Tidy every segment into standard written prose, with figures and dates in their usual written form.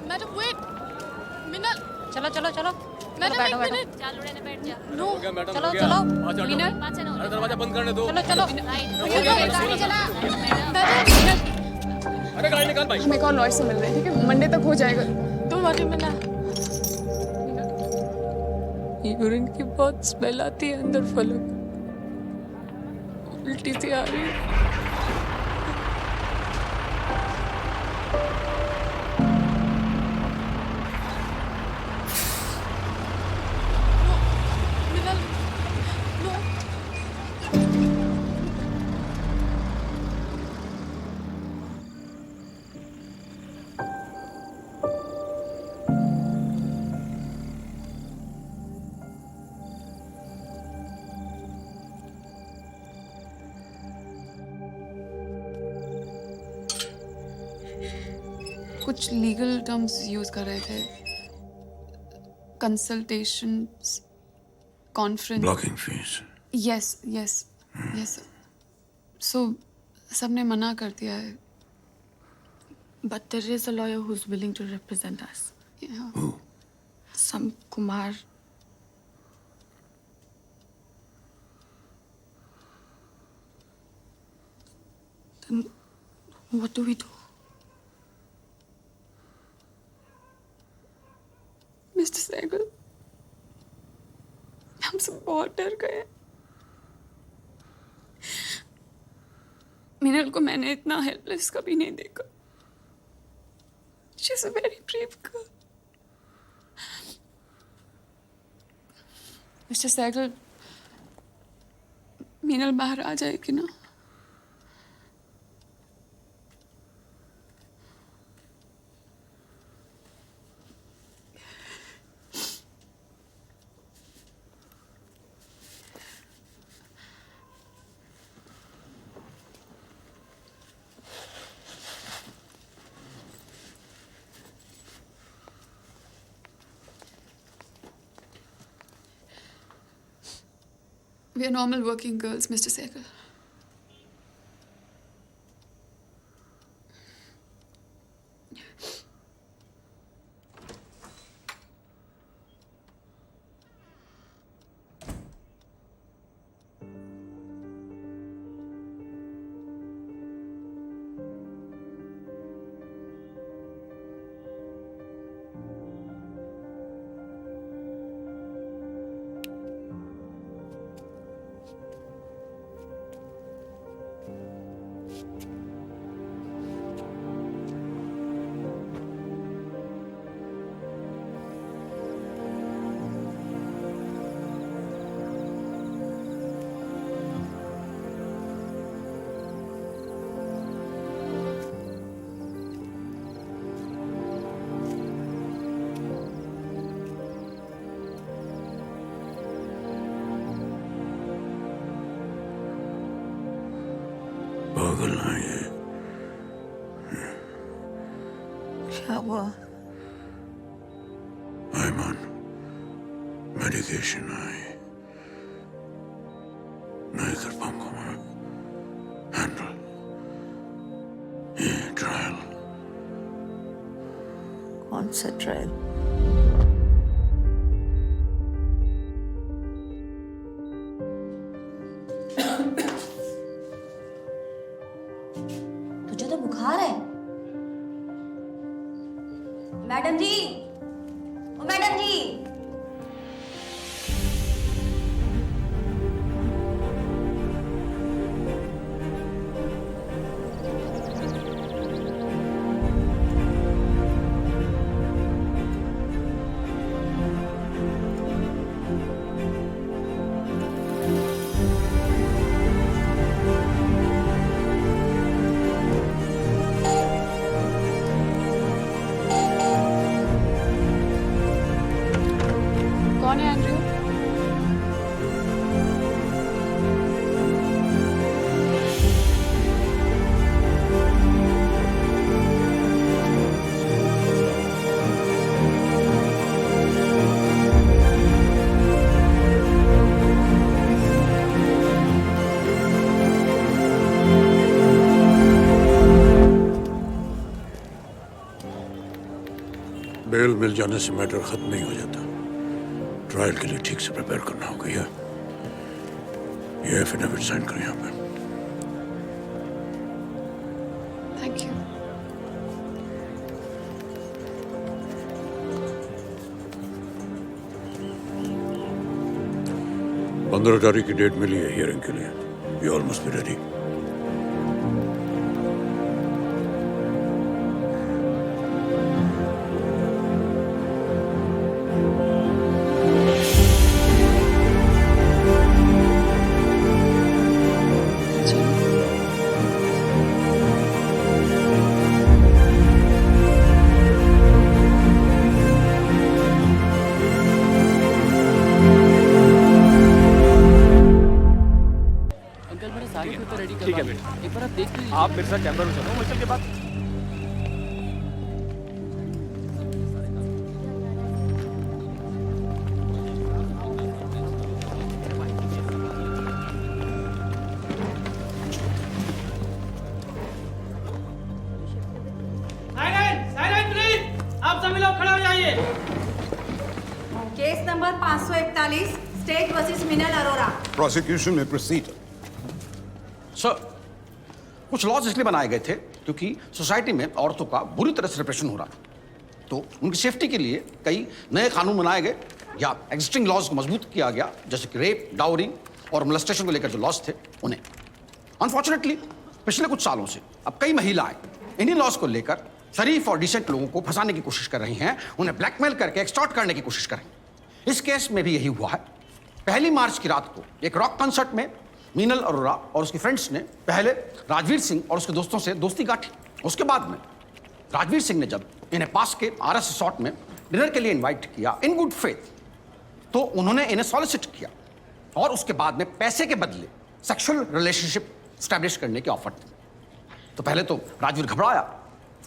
Madam wait मिनल चलो चलो चलो मैडम एक बैठो बैठो मिनट ચાલ ઉડે ને બેઠ જા नो चलो चलो मिनल પાછા નો अरे दरवाजा बंद करने दो। चलो चलो गाड़ी चला મેડમ मैडम अरे गाड़ी निकाल भाई। हम एक और लॉयर से मिल रहे हैं, ठीक है? मंडे तक हो जाएगा। तुम अरे मिनल यूरिन की बहुत स्मेल आती है अंदर फलक उल्टी सी आ रही है मिनल नो कुछ लीगल टर्म्स यूज कर रहे थे, consultation, conference. Blocking fees. Yes yes yes so सबने मना कर दिया है। But there is a lawyer who's willing to represent us. Yeah. Who? Some Kumar. Then what do we do? Mister Sehgal, हम सब बहुत डर गए। मिनल को मैंने इतना हेल्पलेस कभी नहीं देखा। She's a very brave girl. Mister Sehgal, Minal बाहर आ जाएगी ना? We are normal working girls, Mr. Sehgal. पागल है ये। क्या हुआ? I'm on medication. नहीं कर पाऊंगा मैं हैंडल ये ट्रायल। कौन सा ट्रायल? तुझे तो बुखार है। मैडम जी, ओ मैडम जी। कौन है एंड्रयू? बेल मिल जाने से मैटर खत्म नहीं हो जाता। ट्रायल के लिए ठीक से प्रिपेयर करना होगा। ये एफिडेविट साइन करें यहाँ पे। Thank you. 15 तारीख की डेट मिली है हियरिंग के लिए। You almost be ready. Uncle मेरे सारे पेपर रेडी ठीक है करवा बेटा। एक बार आप देख लीजिए। आप मेरे साथ चैम्बर में चलो, मुश्किल के बाद। Silent please. आप सभी लोग खड़े हो जाइए। केस नंबर 541 स्टेट वर्सेस मिनल Arora. Prosecution may proceed. Sir, कुछ लॉज इसलिए बनाए गए थे क्योंकि सोसाइटी में औरतों का बुरी तरह से रिप्रेशन हो रहा था। तो उनकी सेफ्टी के लिए कई नए कानून बनाए गए या एग्जिस्टिंग लॉज को मजबूत किया गया, जैसे कि रेप, डाउरी और मोलेस्टेशन को लेकर जो लॉज थे उन्हें। अनफॉर्चुनेटली पिछले कुछ सालों से अब कई महिलाएं इन्हीं लॉज को लेकर शरीफ और डिसेंट लोगों को फंसाने की कोशिश कर रही हैं, उन्हें ब्लैकमेल करके एक्सटॉर्ट करने की कोशिश कर रही हैं। इस केस में भी यही हुआ है। 1 मार्च की रात को एक रॉक कंसर्ट में मीनल अरोरा और उसके फ्रेंड्स ने पहले राजवीर सिंह और उसके दोस्तों से दोस्ती गांठी। उसके बाद में राजवीर सिंह ने जब इन्हें पास के RS रिसॉर्ट में डिनर के लिए इनवाइट किया इन गुड फेथ, तो उन्होंने इन्हें सॉलिसिट किया और उसके बाद में पैसे के बदले सेक्सुअल रिलेशनशिप स्टैब्लिश करने की ऑफर दी। तो पहले तो राजवीर घबराया,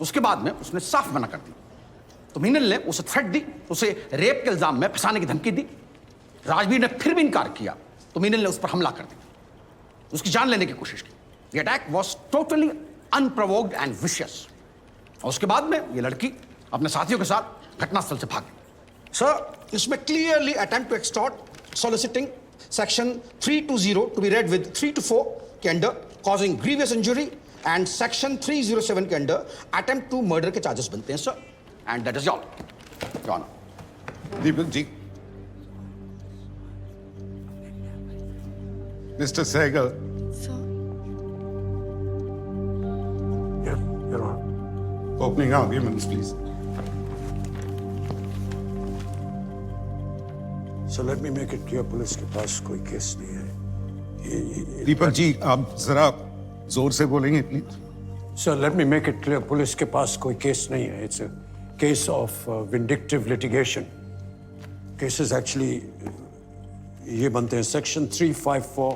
उसके बाद में उसने साफ मना कर दिया। तो मीनल ने उसे थ्रेट दी, उसे रेप के इल्जाम में फंसाने की धमकी दी। राजवीर ने फिर भी इनकार किया तो मीनल ने उस पर हमला कर दिया, उसकी जान लेने की कोशिश की। The attack was totally unprovoked and vicious. और उसके बाद में ये लड़की अपने साथियों के साथ घटनास्थल से भाग गई। सर, इसमें clearly attempt to extort, soliciting, section 320 to be read with 3 to 4 के under, causing grievous injury and section 307 के अंडर अटेम्प्ट टू मर्डर के चार्जेस बनते हैं sir. And that is all, your honour. Deepak ji. Mr. Sehgal. Sir, Your Honor. Opening arguments, please. So let me make it clear, police के पास कोई case नहीं है। दीपक जी, आप जरा जोर से बोलेंगे please. Sir, let me make it clear, police के पास कोई केस नहीं है। It's a case of vindictive litigation. Cases actually ये बनते हैं section 354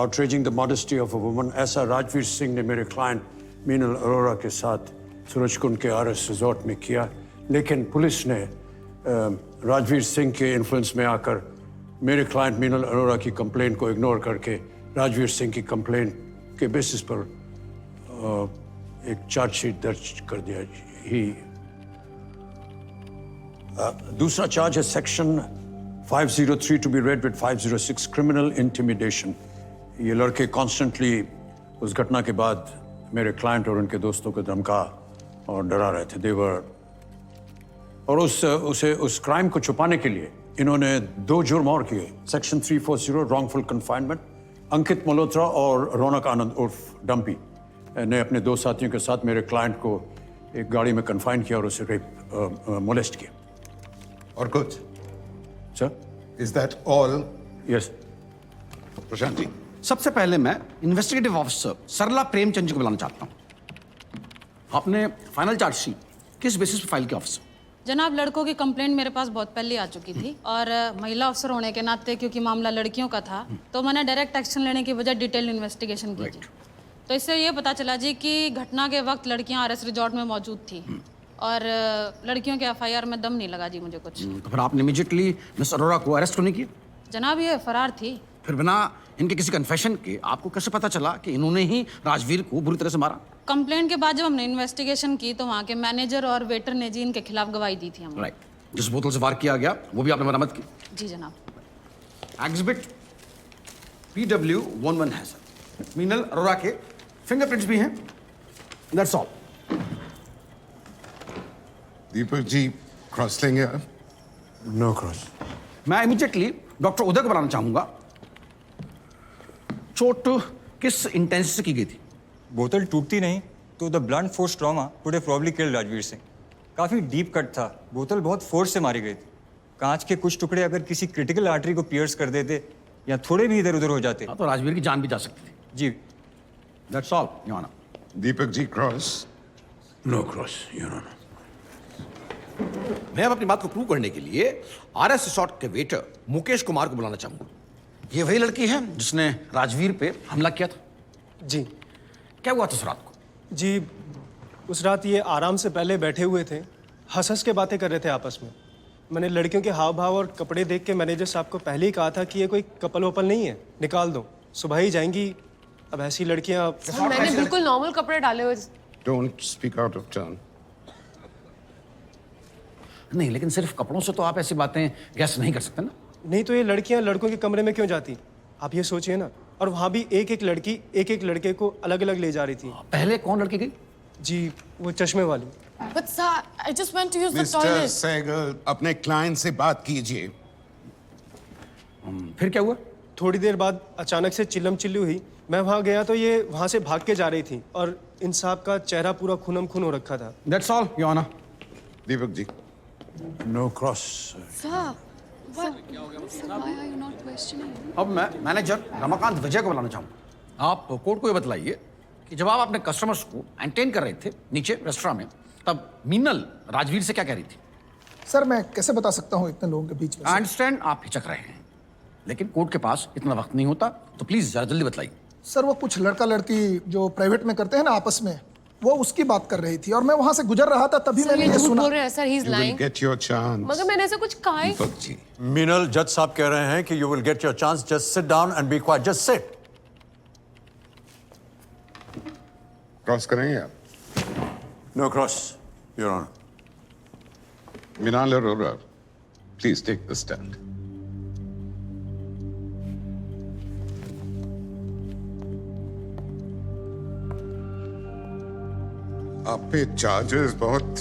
outraging the modesty of a woman। ऐसा राजवीर सिंह ने मेरे क्लाइंट मीनल अरोरा के साथ सूरजकुंड के RS रिजॉर्ट में किया, लेकिन पुलिस ने राजवीर सिंह के इन्फ्लुएंस में आकर मेरे क्लाइंट मीनल अरोरा की कंप्लेंट को इग्नोर करके राजवीर सिंह की कंप्लेंट के बेसिस पर एक चार्जशीट दर्ज कर दिया। ही दूसरा चार्ज है section 503 to be read with 506 criminal intimidation. ये लड़के कॉन्स्टेंटली उस घटना के बाद मेरे क्लाइंट और उनके दोस्तों को धमका और डरा रहे थे। देवर और उस क्राइम को छुपाने के लिए इन्होंने 2 जुर्म और किए। Section 340 wrongful confinement. Ankit Malhotra और रौनक आनंद उर्फ डम्पी ने अपने 2 साथियों के साथ मेरे क्लाइंट को एक गाड़ी में कन्फाइन किया और उसे रेप मोलेस्ट किया। और कुछ? Sir, Is that all? Yes. Prashant ji. सबसे पहले मैं इन्वेस्टिगेटिव ऑफिसर सरला प्रेमचंद जी को बुलाना चाहता हूं। आपने फाइनल चार्जशीट किस बेसिस पर फाइल किया ऑफिसर? जनाब, लड़कों की कंप्लेंट मेरे पास बहुत पहले आ चुकी थी और महिला अफसर होने के नाते क्योंकि मामला लड़कियों का था तो मैंने डायरेक्ट एक्शन लेने की बजाय डिटेल इन्वेस्टिगेशन की थी। तो इससे ये पता चला जी कि घटना के वक्त लड़कियां RS रिजॉर्ट में मौजूद थी और लड़कियों के FIR में दम नहीं लगा जी मुझे कुछ। तो फिर आपने इमीडिएटली मिस अरोरा को अरेस्ट क्यों नहीं किया? जनाब, ये फरार थी। फिर बिना इनके किसी कन्फेशन के आपको कैसे पता चला कि इन्होंने ही राजवीर को बुरी तरह से मारा? कंप्लेंट के बाद जब हमने इन्वेस्टिगेशन की तो वहाँ के मैनेजर और वेटर ने जी इनके खिलाफ गवाही दी थी हमने। राइट, जिस बोतल से वार किया गया वो भी आपने मरम्मत की। जी जनाब। एग्जिबिट PW11 है सर, मीनल अरोड़ा के फिंगरप्रिंट्स भी हैं। That's all. Deepak ji cross लेंगे आप? No cross. मैं इमीडिएटली डॉक्टर उदय को बुलाना चाहूंगा। चोट किस इंटेंसिटी से की गई थी? बोतल टूटती नहीं तो the blunt force trauma would have probably killed Rajveer Singh. काफ़ी डीप कट था, बोतल बहुत फोर्स से मारी गई थी। कांच के कुछ टुकड़े अगर किसी क्रिटिकल आर्टरी को पियर्स कर देते या थोड़े भी इधर उधर हो जाते तो राजवीर की जान भी जा सकती थी। जी। That's all your honour. Deepak ji cross? No cross your honour. मैं अब अपनी बात को प्रूव करने के लिए RS रिसोर्ट के वेटर मुकेश कुमार को बुलाना चाहूंगा। ये वही लड़की है जिसने राजवीर पे हमला किया था? जी। क्या हुआ था उस रात को? जी, उस रात ये आराम से पहले बैठे हुए थे, हंस हंस के बातें कर रहे थे आपस में। मैंने लड़कियों के हाव भाव और कपड़े देख के मैनेजर साहब को पहले ही कहा था कि ये कोई कपल वपल नहीं है, निकाल दो, सुबह ही जाएंगी। अब ऐसी लड़कियां। मैंने बिल्कुल नॉर्मल कपड़े डाले हुए। Don't speak out of turn. नहीं, लेकिन सिर्फ कपड़ों से तो आप ऐसी बातें गैस नहीं कर सकते ना। नहीं तो ये लड़कियां लड़कों के कमरे में क्यों जाती, आप ये सोचिए ना। और वहाँ भी एक एक लड़की एक एक लड़के को अलग अलग ले जा रही थी। पहले कौन लड़की गई? जी, वो चश्मे वाली। But sir, I just went to use the mister toilet. Sehgal, अपने क्लाइंट से बात कीजिए। फिर क्या हुआ? थोड़ी देर बाद अचानक से चिल्लम चिल्ली हुई। मैं वहाँ गया तो ये वहाँ से भाग के जा रही थी और इन साहब का चेहरा पूरा खूनम खून हो रखा था। That's all your honour. Deepak ji no cross. Sir, why are you not questioning? अब मैं मैनेजर रमाकांत विजय को बुलाना चाहूंगा। आप कोर्ट को ये बताइए कि जब आप अपने कस्टमर्स को एंटरटेन कर रहे थे नीचे रेस्टोरेंट में, तब मीनल राजवीर से क्या कह रही थी? सर मैं कैसे बता सकता हूँ इतने लोगों के बीच में? आई अंडरस्टैंड आप हिचक रहे हैं, लेकिन कोर्ट के पास इतना वक्त नहीं होता, तो प्लीज जरा जल्दी बताइए। सर वो कुछ लड़का लड़की जो प्राइवेट में करते हैं ना आपस में, वो उसकी बात कर रही थी और मैं वहां से गुजर रहा था, तभी मैंने ये सुना। बोल रहे हैं sir, he is you will lying. Gate your chance. मगर मैंने ऐसे कुछ कहा ही। दीपक जी मीनल, जज साहब कह रहे हैं कि you will get your chance, just sit down and be quiet, just sit. Cross करेंगे आप? No cross your honour. Minal Arora, please take the stand. आप पे चार्जेस बहुत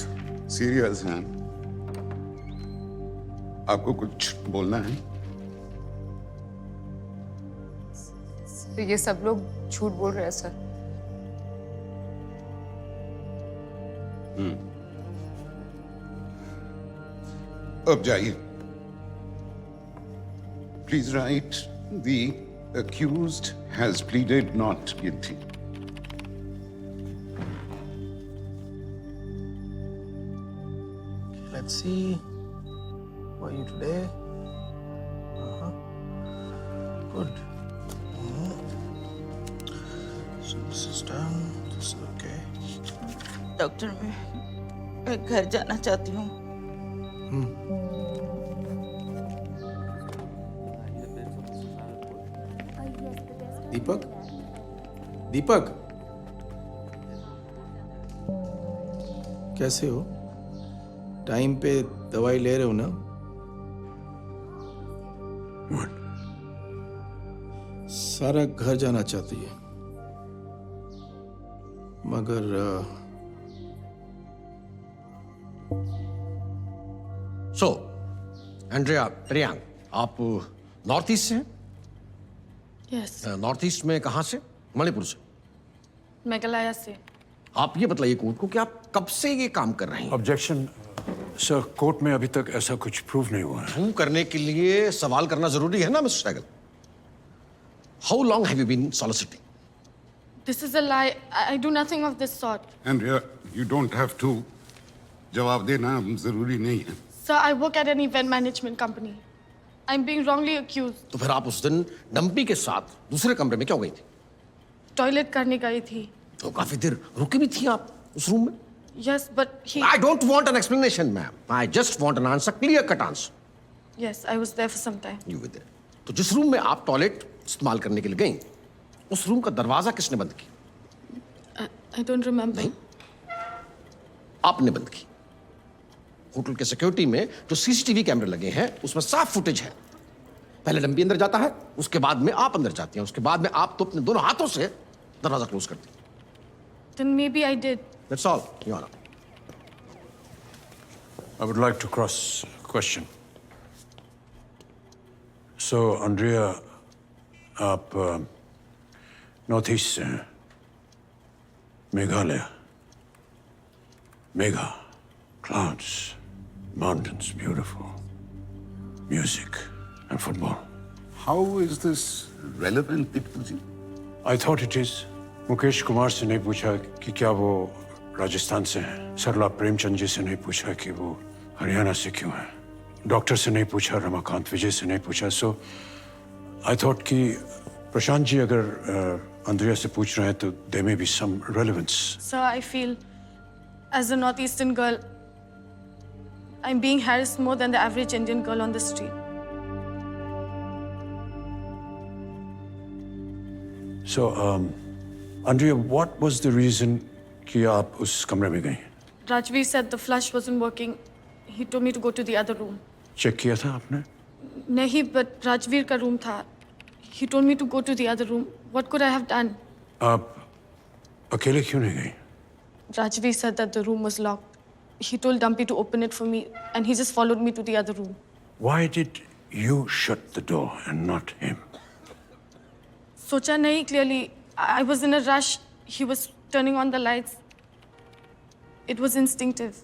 सीरियस हैं। आपको कुछ बोलना है? तो ये सब लोग झूठ बोल रहे हैं सर। अब जाइए। Please right the accused has pleaded not guilty. Let's see. How are you today? Good. So this is done. This is okay. Doctor मैं घर जाना चाहती हूँ। दीपक, दीपक, कैसे हो? टाइम पे दवाई ले रहे हो ना? सारा घर जाना चाहती है, मगर सो एंड्रिया प्रियांक, आप नॉर्थ ईस्ट से हैं? Yes. नॉर्थ ईस्ट में कहाँ से? मणिपुर से। मेघालय से। आप ये बताइए कोर्ट को कि आप कब से ये काम कर रहे हैं? ऑब्जेक्शन सर, कोर्ट में अभी तक ऐसा कुछ प्रूव नहीं हुआ है। प्रूव करने के लिए सवाल करना जरूरी है ना mister Sehgal? How long have you been soliciting? This is a lie. I do nothing of this sort. Andrea, you don't have to. जवाब देना जरूरी नहीं है। Sir, I work at an event management company. I'm being wrongly accused. तो फिर आप उस दिन डंपी के साथ दूसरे कमरे में क्यों गई थी? टॉयलेट करने गई थी। तो काफी देर रुकी भी थी आप उस रूम में? Yes, but he. I don't want an explanation, ma'am. I just want an answer, clear-cut answer. Yes, I was there for some time. You were there. तो जिस रूम में आप टॉयलेट इस्तेमाल करने के लिए गई, उस रूम का दरवाजा किसने बंद किया? I don't remember. नहीं, आपने बंद की। होटल के सिक्योरिटी में जो सीसीटीवी कैमरे लगे हैं उसमें साफ फुटेज है। पहले लंबी अंदर जाता है, उसके बाद में आप अंदर जाती हैं, उसके बाद में आप तो अपने दोनों हाथों से दरवाजा क्लोज करती हैं। Then maybe I did. That's all, Your Honor. I would like to cross question. So, Andrea, आप नॉर्थ ईस्ट से हैं, Meghalaya, Megha, clouds, mountains, beautiful, music and football. How is this relevant, Bitpuji? I thought it is. Mukesh Kumar से नहीं पूछा कि क्या वो राजस्थान से हैं। सरला प्रेमचंद जी से नहीं पूछा कि वो हरियाणा से क्यों हैं। डॉक्टर से नहीं पूछा, रमाकांत विजय से नहीं पूछा। सो आई थॉट कि प्रशांत जी अगर अंद्रिया से पूछ रहे हैं तो there may be some relevance. Sir, I feel as a northeastern girl, I'm being harassed more than the average Indian girl on the street. So, Andrea, what was the reason कि आप उस कमरे में गई? Rajveer said the flush wasn't working. He told me to go to the other room. Check किया था आपने? नहीं, but Rajveer का room था. He told me to go to the other room. What could I have done? आप अकेले क्यों नहीं गई? Rajveer said that the room was locked. He told Dumpy to open it for me, and he just followed me to the other room. Why did you shut the door and not him? सोचा नहीं clearly. I was in a rush. He was turning on the lights. It was instinctive.